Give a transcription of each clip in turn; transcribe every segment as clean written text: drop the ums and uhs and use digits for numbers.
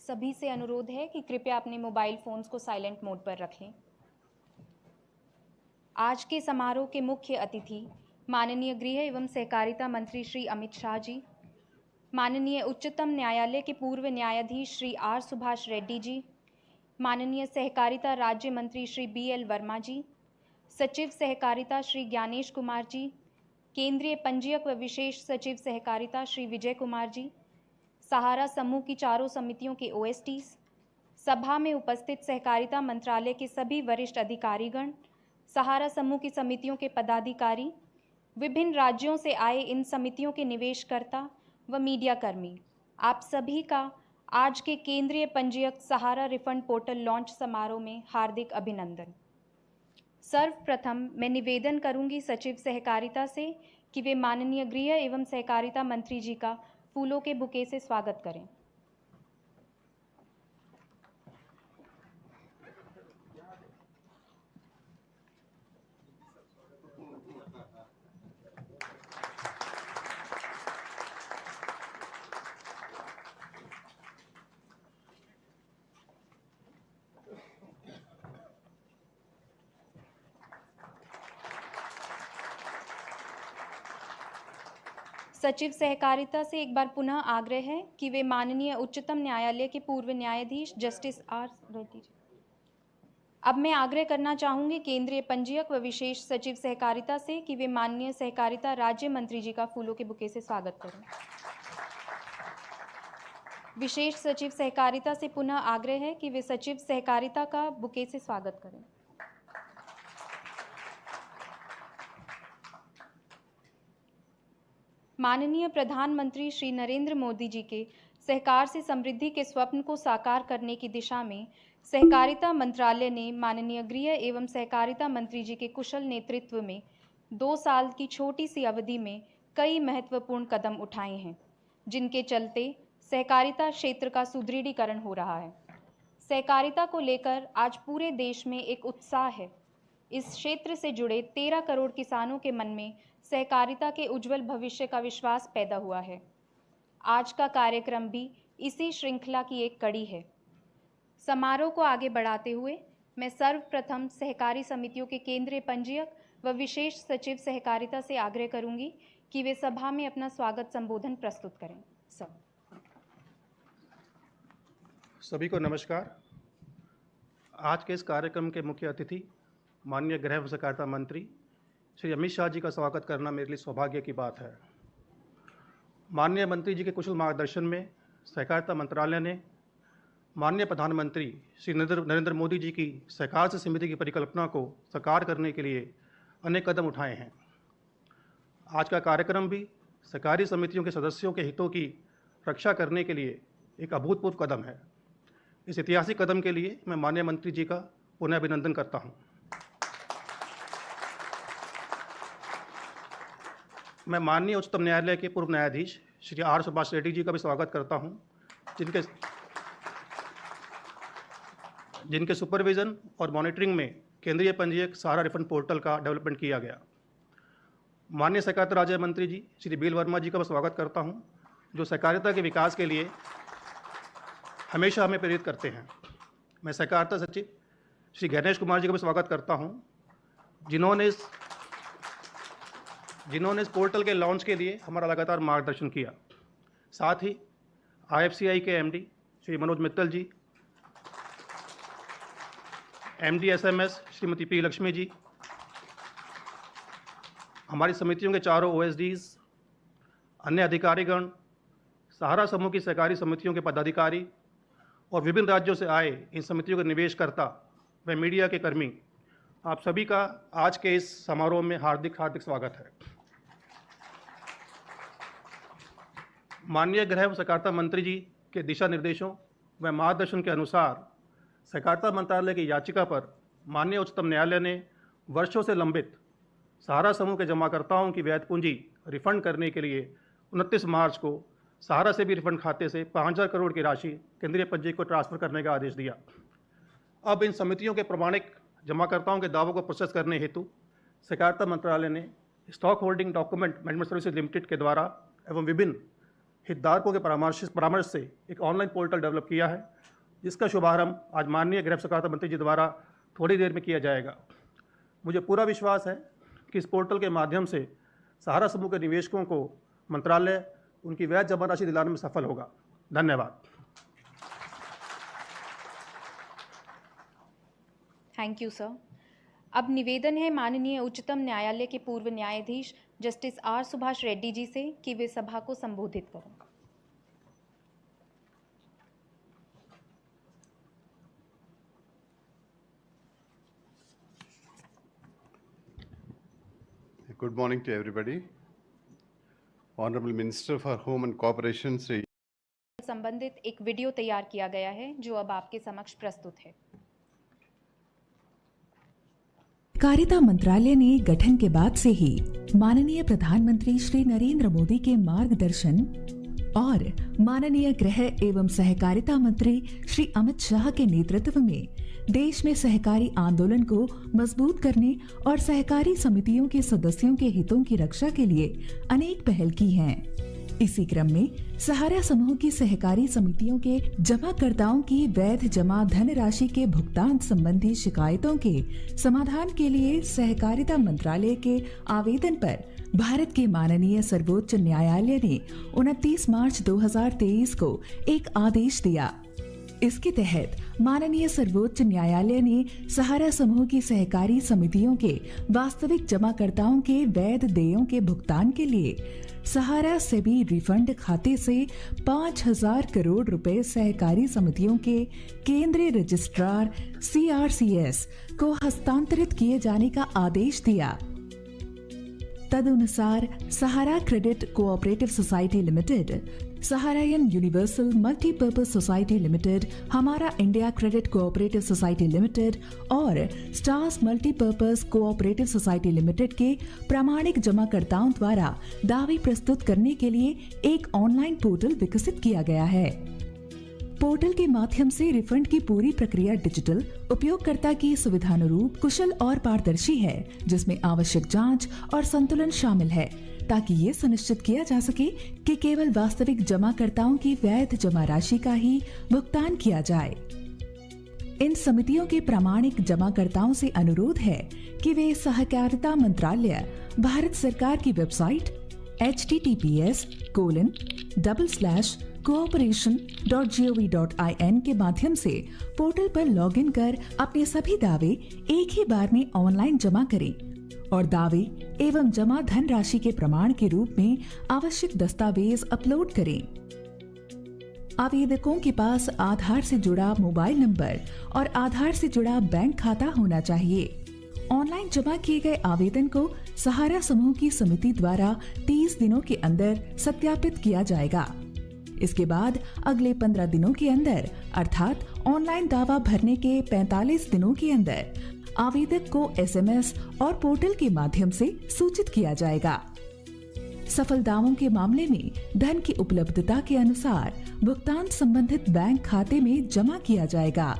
सभी से अनुरोध है कि कृपया अपने मोबाइल फोन्स को साइलेंट मोड पर रखें। आज के समारोह के मुख्य अतिथि माननीय गृह एवं सहकारिता मंत्री श्री अमित शाह जी, माननीय उच्चतम न्यायालय के पूर्व न्यायाधीश श्री आर सुभाष रेड्डी जी, माननीय सहकारिता राज्य मंत्री श्री BL वर्मा जी, सचिव सहकारिता श्री ज्ञानेश कुमार जी, केंद्रीय पंजीयक व विशेष सचिव सहकारिता श्री विजय कुमार जी, सहारा समूह की चारों समितियों के OSTs, सभा में उपस्थित सहकारिता मंत्रालय के सभी वरिष्ठ अधिकारीगण, सहारा समूह की समितियों के पदाधिकारी, विभिन्न राज्यों से आए इन समितियों के निवेशकर्ता व मीडिया कर्मी, आप सभी का आज के केंद्रीय पंजीयक सहारा रिफंड पोर्टल लॉन्च समारोह में हार्दिक अभिनंदन। सर्वप्रथम मैं निवेदन करूंगी सचिव सहकारिता से कि वे माननीय गृह एवं सहकारिता मंत्री जी का फूलों के बुके से स्वागत करें। सचिव सहकारिता से एक बार पुनः आग्रह है कि वे माननीय उच्चतम न्यायालय के पूर्व न्यायाधीश जस्टिस आर रेड्डी जी। अब मैं आग्रह करना चाहूंगी केंद्रीय पंजीयक व विशेष सचिव सहकारिता से कि वे माननीय सहकारिता राज्य मंत्री जी का फूलों के बुके से स्वागत करें। विशेष सचिव सहकारिता से पुनः आग्रह है कि वे सचिव सहकारिता का बुके से स्वागत करें। माननीय प्रधानमंत्री श्री नरेंद्र मोदी जी के सहकार से समृद्धि के स्वप्न को साकार करने की दिशा में सहकारिता मंत्रालय ने माननीय गृह एवं सहकारिता मंत्री जी के कुशल नेतृत्व में 2 साल की छोटी सी अवधि में कई महत्वपूर्ण कदम उठाए हैं, जिनके चलते सहकारिता क्षेत्र का सुदृढ़ीकरण हो रहा है। सहकारिता को लेकर आज पूरे देश में एक उत्साह है। इस क्षेत्र से जुड़े 13 करोड़ किसानों के मन में सहकारिता के उज्जवल भविष्य का विश्वास पैदा हुआ है। आज का कार्यक्रम भी इसी श्रृंखला की एक कड़ी है। समारोह को आगे बढ़ाते हुए मैं सर्वप्रथम सहकारी समितियों के केंद्रीय पंजीयक व विशेष सचिव सहकारिता से आग्रह करूंगी कि वे सभा में अपना स्वागत संबोधन प्रस्तुत करें। सभी को नमस्कार। आज के इस कार्यक्रम के मुख्य अतिथि माननीय गृह एवं सहकारिता मंत्री श्री अमित शाह जी का स्वागत करना मेरे लिए सौभाग्य की बात है। माननीय मंत्री जी के कुशल मार्गदर्शन में सहकारिता मंत्रालय ने माननीय प्रधानमंत्री श्री नरेंद्र मोदी जी की सहकार से समिति की परिकल्पना को साकार करने के लिए अनेक कदम उठाए हैं। आज का कार्यक्रम भी सहकारी समितियों के सदस्यों के हितों की रक्षा करने के लिए एक अभूतपूर्व कदम है। इस ऐतिहासिक कदम के लिए मैं माननीय मंत्री जी का पुनः अभिनंदन करता हूँ। मैं माननीय उच्चतम न्यायालय के पूर्व न्यायाधीश श्री आर सुभाष रेड्डी जी का भी स्वागत करता हूं, जिनके सुपरविजन और मॉनिटरिंग में केंद्रीय पंजीयक सहारा रिफंड पोर्टल का डेवलपमेंट किया गया। माननीय सहकारिता राज्य मंत्री जी श्री BL वर्मा जी का मैं स्वागत करता हूं, जो सहकारिता के विकास के लिए हमेशा हमें प्रेरित करते हैं। मैं सहकारिता सचिव श्री ज्ञानेश कुमार जी का भी स्वागत करता हूं, जिन्होंने इस पोर्टल के लॉन्च के लिए हमारा लगातार मार्गदर्शन किया। साथ ही IFCI के MD श्री मनोज मित्तल जी, MD SMS Shrimati P Lakshmi ji, हमारी समितियों के चारों OSDs, अन्य अधिकारीगण, सहारा समूह की सहकारी समितियों के पदाधिकारी और विभिन्न राज्यों से आए इन समितियों के निवेशकर्ता व मीडिया के कर्मी, आप सभी का आज के इस समारोह में हार्दिक स्वागत है। माननीय गृह एवं सहकारिता मंत्री जी के दिशा निर्देशों व मार्गदर्शन के अनुसार सहकारिता मंत्रालय की याचिका पर माननीय उच्चतम न्यायालय ने वर्षों से लंबित सहारा समूह के जमाकर्ताओं की वैध पूंजी रिफंड करने के लिए 29 मार्च को सहारा से भी रिफंड खाते से 5000 करोड़ की राशि केंद्रीय पंजीयक को ट्रांसफर करने का आदेश दिया। अब इन समितियों के प्रमाणिक जमाकर्ताओं के दावों को प्रोसेस करने हेतु सहकारिता मंत्रालय ने stock holding document management services limited के द्वारा एवं विभिन्न हितधारकों के परामर्श से एक ऑनलाइन पोर्टल डेवलप किया है, जिसका शुभारंभ आज माननीय गृह सहकारिता मंत्री जी द्वारा थोड़ी देर में किया जाएगा। मुझे पूरा विश्वास है कि इस पोर्टल के माध्यम से सहारा समूह के निवेशकों को मंत्रालय उनकी वैध जमा राशि दिलाने में सफल होगा। धन्यवाद। Thank you sir. अब निवेदन है माननीय उच्चतम न्यायालय के पूर्व न्यायाधीश जस्टिस आर सुभाष रेड्डी जी से कि वे सभा को संबोधित करें। Good morning to everybody. Honorable Minister for Home and Cooperation Sri संबंधित एक वीडियो तैयार किया गया है जो अब आपके समक्ष प्रस्तुत है। सहकारिता मंत्रालय ने गठन के बाद से ही माननीय प्रधानमंत्री श्री नरेंद्र मोदी के मार्गदर्शन और माननीय गृह एवं सहकारिता मंत्री श्री अमित शाह के नेतृत्व में देश में सहकारी आंदोलन को मजबूत करने और सहकारी समितियों के सदस्यों के हितों की रक्षा के लिए अनेक पहल की हैं। इसी क्रम में सहारा समूह की सहकारी समितियों के जमाकर्ताओं की वैध जमा धन राशि के भुगतान संबंधी शिकायतों के समाधान के लिए सहकारिता मंत्रालय के आवेदन पर भारत के माननीय सर्वोच्च न्यायालय ने 29 मार्च 2023 को एक आदेश दिया। इसके तहत माननीय सर्वोच्च न्यायालय ने सहारा समूह की सहकारी समितियों के वास्तविक जमाकर्ताओं के वैध देयों के भुगतान के लिए सहारा सेबी रिफंड खाते से 5,000 करोड़ रुपए सहकारी समितियों के केंद्रीय रजिस्ट्रार CRCS को हस्तांतरित किए जाने का आदेश दिया। तदनुसार Sahara credit cooperative society limited, Saharayan universal multipurpose society limited, Hamara India credit cooperative society limited और Stars multipurpose cooperative society limited के प्रामाणिक जमाकर्ताओं द्वारा दावे प्रस्तुत करने के लिए एक ऑनलाइन पोर्टल विकसित किया गया है। पोर्टल के माध्यम से रिफंड की पूरी प्रक्रिया डिजिटल, उपयोगकर्ता की सुविधानुरूप, कुशल और पारदर्शी है, जिसमें आवश्यक जांच और संतुलन शामिल है ताकि ये सुनिश्चित किया जा सके कि केवल वास्तविक जमाकर्ताओं की वैध जमा राशि का ही भुगतान किया जाए। इन समितियों के प्रामाणिक जमाकर्ताओं से अनुरोध है कि वे सहकारिता मंत्रालय, भारत सरकार की वेबसाइट https://cooperation.gov.in के माध्यम से पोर्टल पर लॉगिन कर अपने सभी दावे एक ही बार में ऑनलाइन जमा करें और दावे एवं जमा धन राशि के प्रमाण के रूप में आवश्यक दस्तावेज अपलोड करें। आवेदकों के पास आधार से जुड़ा मोबाइल नंबर और आधार से जुड़ा बैंक खाता होना चाहिए। ऑनलाइन जमा किए गए आवेदन को सहारा समूह की समिति द्वारा 30 दिनों के अंदर सत्यापित किया जाएगा। इसके बाद अगले 15 दिनों के अंदर अर्थात ऑनलाइन दावा भरने के 45 दिनों के अंदर आवेदक को SMS और पोर्टल के माध्यम से सूचित किया जाएगा। सफल दावों के मामले में धन की उपलब्धता के अनुसार भुगतान संबंधित बैंक खाते में जमा किया जाएगा।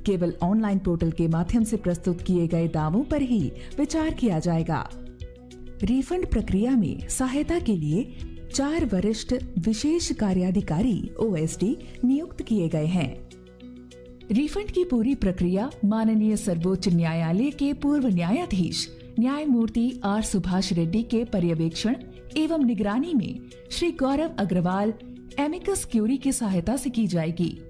केवल ऑनलाइन पोर्टल के माध्यम से प्रस्तुत किए गए दावों पर ही विचार किया जाएगा। रिफंड प्रक्रिया में सहायता के लिए 4 वरिष्ठ विशेष कार्याधिकारी OSD नियुक्त किए गए हैं। रिफंड की पूरी प्रक्रिया माननीय सर्वोच्च न्यायालय के पूर्व न्यायाधीश न्यायमूर्ति R सुभाष रेड्डी के पर्यवेक्षण एवं निगरानी में श्री गौरव अग्रवाल एमिकस क्यूरी की सहायता से की जाएगी।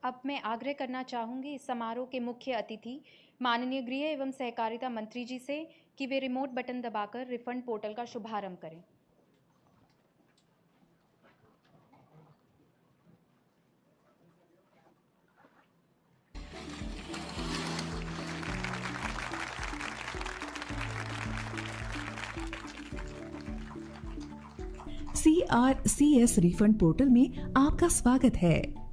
अब मैं आग्रह करना चाहूँगी इस समारोह के मुख्य अतिथि माननीय गृह एवं सहकारिता मंत्री जी से कि वे रिमोट बटन दबाकर रिफंड पोर्टल का शुभारंभ करें। CRCS रिफंड पोर्टल में आपका स्वागत है।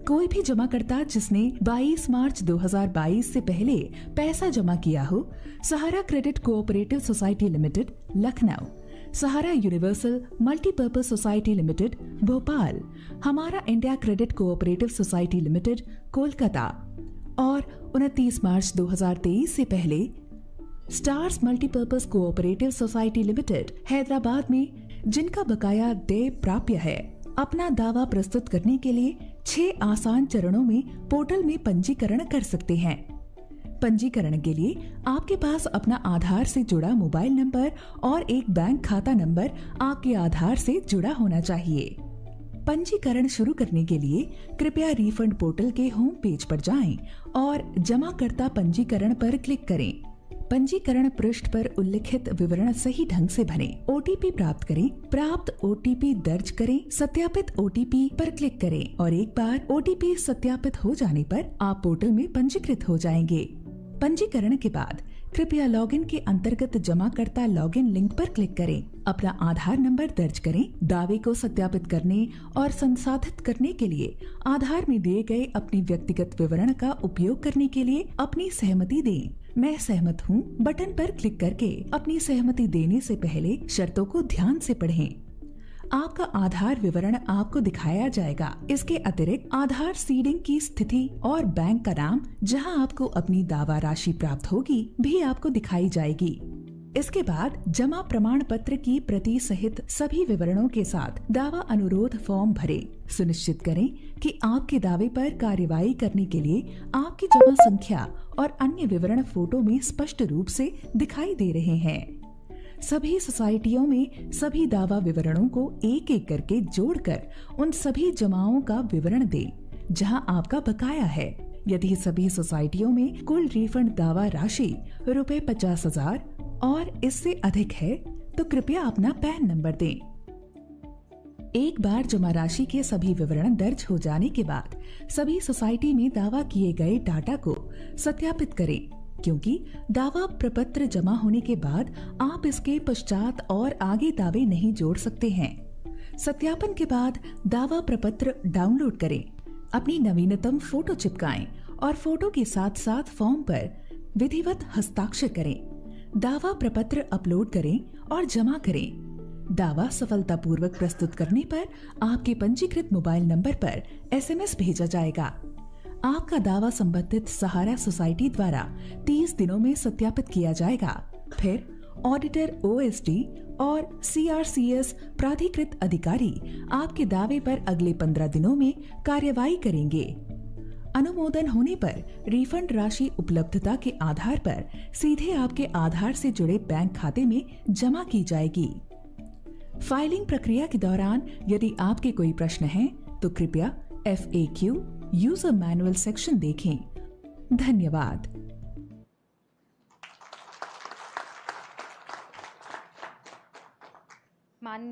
कोई भी जमाकर्ता जिसने 22 मार्च 2022 से पहले पैसा जमा किया हो, Sahara credit cooperative society limited Lucknow, Sahara universal multipurpose society limited Bhopal, Hamara India credit cooperative society limited Kolkata, और 29 मार्च 2023 से पहले Stars multipurpose cooperative society limited Hyderabad में जिनका बकाया देय प्राप्य है, अपना दावा प्रस्तुत करने के लिए 6 आसान चरणों में पोर्टल में पंजीकरण कर सकते हैं। पंजीकरण के लिए आपके पास अपना आधार से जुड़ा मोबाइल नंबर और एक बैंक खाता नंबर आपके आधार से जुड़ा होना चाहिए। पंजीकरण शुरू करने के लिए कृपया रिफंड पोर्टल के होम पेज पर जाएं और जमाकर्ता पंजीकरण पर क्लिक करें। पंजीकरण पृष्ठ पर उल्लिखित विवरण सही ढंग से भरें। ओटीपी प्राप्त करें। प्राप्त ओटीपी दर्ज करें। सत्यापित ओटीपी पर क्लिक करें और एक बार ओटीपी सत्यापित हो जाने पर आप पोर्टल में पंजीकृत हो जाएंगे। पंजीकरण के बाद कृपया लॉगिन के अंतर्गत जमाकर्ता लॉगिन लिंक पर क्लिक करें। अपना आधार नंबर दर्ज करें। दावे को सत्यापित करने और संसाधित करने के लिए आधार में दिए गए अपने व्यक्तिगत विवरण का उपयोग करने के लिए अपनी सहमति दें। मैं सहमत हूँ बटन पर क्लिक करके अपनी सहमति देने से पहले शर्तों को ध्यान से पढ़ें। आपका आधार विवरण आपको दिखाया जाएगा। इसके अतिरिक्त आधार सीडिंग की स्थिति और बैंक का नाम जहां आपको अपनी दावा राशि प्राप्त होगी भी आपको दिखाई जाएगी। इसके बाद जमा प्रमाण पत्र की प्रति सहित सभी विवरणों के साथ दावा अनुरोध फॉर्म भरें। सुनिश्चित करें कि आपके दावे पर कार्यवाही करने के लिए आपकी जमा संख्या और अन्य विवरण फोटो में स्पष्ट रूप से दिखाई दे रहे हैं। सभी सोसाइटियों में सभी दावा विवरणों को एक एक करके जोड़कर उन सभी जमाओं का विवरण दें जहां आपका बकाया है। यदि सभी सोसाइटियों में कुल रिफंड दावा राशि रुपए 50,000 और इससे अधिक है तो कृपया अपना पैन नंबर दें। एक बार जमा राशि के सभी विवरण दर्ज हो जाने के बाद सभी सोसाइटी में दावा किए गए डाटा को सत्यापित करें, क्योंकि दावा प्रपत्र जमा होने के बाद आप इसके पश्चात और आगे दावे नहीं जोड़ सकते हैं। सत्यापन के बाद दावा प्रपत्र डाउनलोड करें, अपनी नवीनतम फोटो चिपकाएं और फोटो के साथ साथ फॉर्म पर विधिवत हस्ताक्षर करें। दावा प्रपत्र अपलोड करें और जमा करें। दावा सफलतापूर्वक प्रस्तुत करने पर आपके पंजीकृत मोबाइल नंबर पर एसएमएस भेजा जाएगा। आपका दावा संबंधित सहारा सोसाइटी द्वारा 30 दिनों में सत्यापित किया जाएगा। फिर ऑडिटर ओएसडी और सीआरसीएस प्राधिकृत अधिकारी आपके दावे पर अगले 15 दिनों में कार्यवाही करेंगे। अनुमोदन होने पर रिफंड राशि उपलब्धता के आधार पर सीधे आपके आधार से जुड़े बैंक खाते में जमा की जाएगी। फाइलिंग प्रक्रिया के दौरान यदि आपके कोई प्रश्न हैं तो कृपया FAQ यूजर मैनुअल सेक्शन देखें। धन्यवाद। माननीय